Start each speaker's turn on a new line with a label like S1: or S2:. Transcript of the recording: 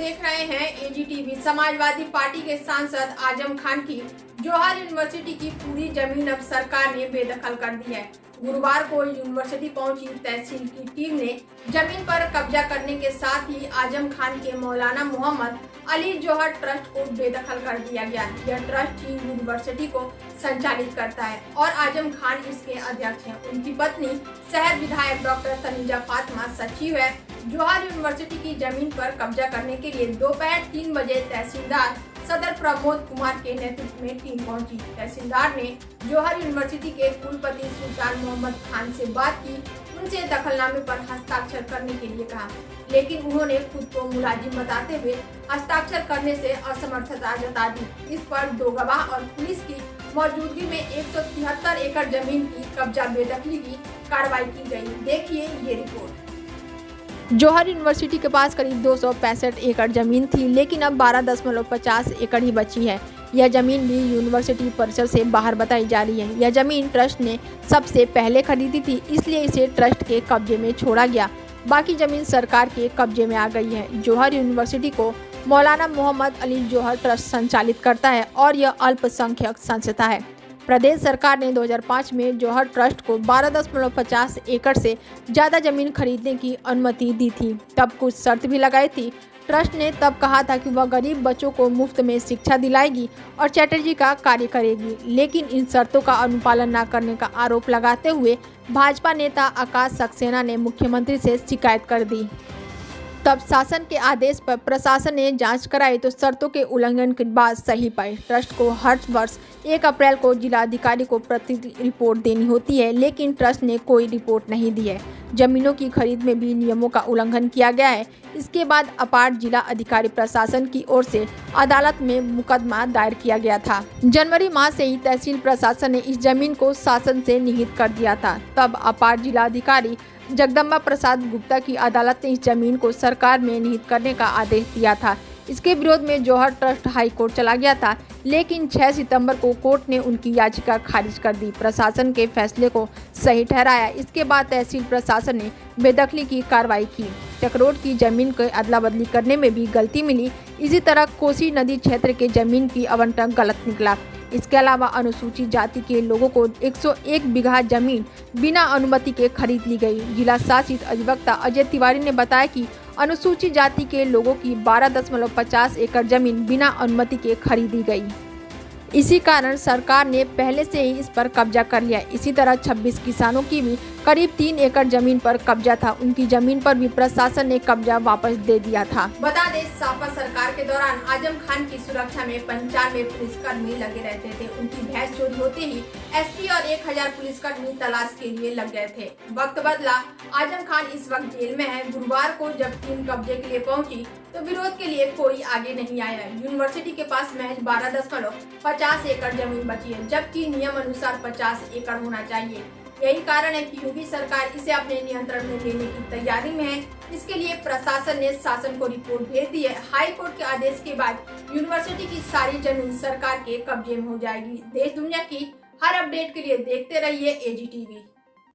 S1: देख रहे हैं एजीटीवी। समाजवादी पार्टी के सांसद आजम खान की जौहर यूनिवर्सिटी की पूरी जमीन अब सरकार ने बेदखल कर दी है। गुरुवार को यूनिवर्सिटी पहुंची तहसील की टीम ने जमीन पर कब्जा करने के साथ ही आजम खान के मौलाना मोहम्मद अली जौहर ट्रस्ट को बेदखल कर दिया गया। यह ट्रस्ट ही यूनिवर्सिटी को संचालित करता है और आजम खान इसके अध्यक्ष हैं। उनकी पत्नी शहर विधायक डॉक्टर तनीजा फातिमा सचिव है। जौहर यूनिवर्सिटी की जमीन पर कब्जा करने के लिए दोपहर 3 बजे तहसीलदार सदर प्रमोद कुमार के नेतृत्व में टीम पहुंची। तहसीलदार ने जौहर यूनिवर्सिटी के कुलपति सुल्तान मोहम्मद खान से बात की, उनसे दखलनामे पर हस्ताक्षर करने के लिए कहा, लेकिन उन्होंने खुद को मुलाजिम बताते हुए हस्ताक्षर करने से असमर्थता जता दी। इस पर 2 गवाह और पुलिस की मौजूदगी में 173 एकड़ जमीन की कब्जा बेदखली की कार्रवाई की गई। देखिए ये रिपोर्ट। जौहर यूनिवर्सिटी के पास करीब 265 एकड़ जमीन थी, लेकिन अब 12.50 एकड़ ही बची है। यह जमीन भी यूनिवर्सिटी परिसर से बाहर बताई जा रही है। यह जमीन ट्रस्ट ने सबसे पहले खरीदी थी, इसलिए इसे ट्रस्ट के कब्जे में छोड़ा गया। बाकी जमीन सरकार के कब्जे में आ गई है। जौहर यूनिवर्सिटी को मौलाना मोहम्मद अली जौहर ट्रस्ट संचालित करता है और यह अल्पसंख्यक संस्था है। प्रदेश सरकार ने 2005 में जौहर ट्रस्ट को 12.50 एकड़ से ज़्यादा जमीन खरीदने की अनुमति दी थी। तब कुछ शर्त भी लगाई थी। ट्रस्ट ने तब कहा था कि वह गरीब बच्चों को मुफ्त में शिक्षा दिलाएगी और चैटर्जी का कार्य करेगी, लेकिन इन शर्तों का अनुपालन न करने का आरोप लगाते हुए भाजपा नेता आकाश सक्सेना ने मुख्यमंत्री से शिकायत कर दी। तब शासन के आदेश पर प्रशासन ने जांच कराई तो शर्तों के उल्लंघन के बाद सही पाई। ट्रस्ट को हर वर्ष 1 अप्रैल को जिलाधिकारी को प्रति रिपोर्ट देनी होती है, लेकिन ट्रस्ट ने कोई रिपोर्ट नहीं दी है। जमीनों की खरीद में भी नियमों का उल्लंघन किया गया है। इसके बाद अपार जिला अधिकारी प्रशासन की ओर से अदालत में मुकदमा दायर किया गया था। जनवरी माह से ही तहसील प्रशासन ने इस जमीन को शासन से निहित कर दिया था। तब अपार जिला अधिकारी जगदम्बा प्रसाद गुप्ता की अदालत ने इस जमीन को सरकार में निहित करने का आदेश दिया था। इसके विरोध में जौहर ट्रस्ट हाई कोर्ट चला गया था, लेकिन 6 सितंबर को कोर्ट ने उनकी याचिका खारिज कर दी। प्रशासन के फैसले को सही ठहराया। इसके बाद तहसील प्रशासन ने बेदखली की कार्रवाई की। चक्रोट की जमीन को अदला बदली करने में भी गलती मिली। इसी तरह कोसी नदी क्षेत्र के जमीन की आवंटन गलत निकला। इसके अलावा अनुसूचित जाति के लोगों को 101 बीघा जमीन बिना अनुमति के खरीद ली गई। जिला शासित अधिवक्ता अजय तिवारी ने बताया कि अनुसूचित जाति के लोगों की 12.50 एकड़ जमीन बिना अनुमति के खरीदी गई। इसी कारण सरकार ने पहले से ही इस पर कब्जा कर लिया। इसी तरह 26 किसानों की भी करीब 3 एकड़ जमीन पर कब्जा था। उनकी जमीन पर भी प्रशासन ने कब्जा वापस दे दिया था। बता दें, सपा सरकार के दौरान आजम खान की सुरक्षा में 95 पुलिसकर्मी लगे रहते थे। उनकी भैंस चोरी होते ही एसपी और 1000 पुलिसकर्मी तलाश के लिए लग गए थे। वक्त बदला, आजम खान इस वक्त जेल में है। गुरुवार को जब टीम कब्जे के लिए पहुंची तो विरोध के लिए कोई आगे नहीं आया। यूनिवर्सिटी के पास महज 12.50 एकड़ जमीन बची है, जबकि नियम अनुसार 50 एकड़ होना चाहिए। यही कारण है कि योगी सरकार इसे अपने नियंत्रण में लेने की तैयारी में है। इसके लिए प्रशासन ने शासन को रिपोर्ट भेज दी है। हाई कोर्ट के आदेश के बाद यूनिवर्सिटी की सारी जमीन सरकार के कब्जे में हो जाएगी। देश दुनिया की हर अपडेट के लिए देखते रहिए एजीटीवी।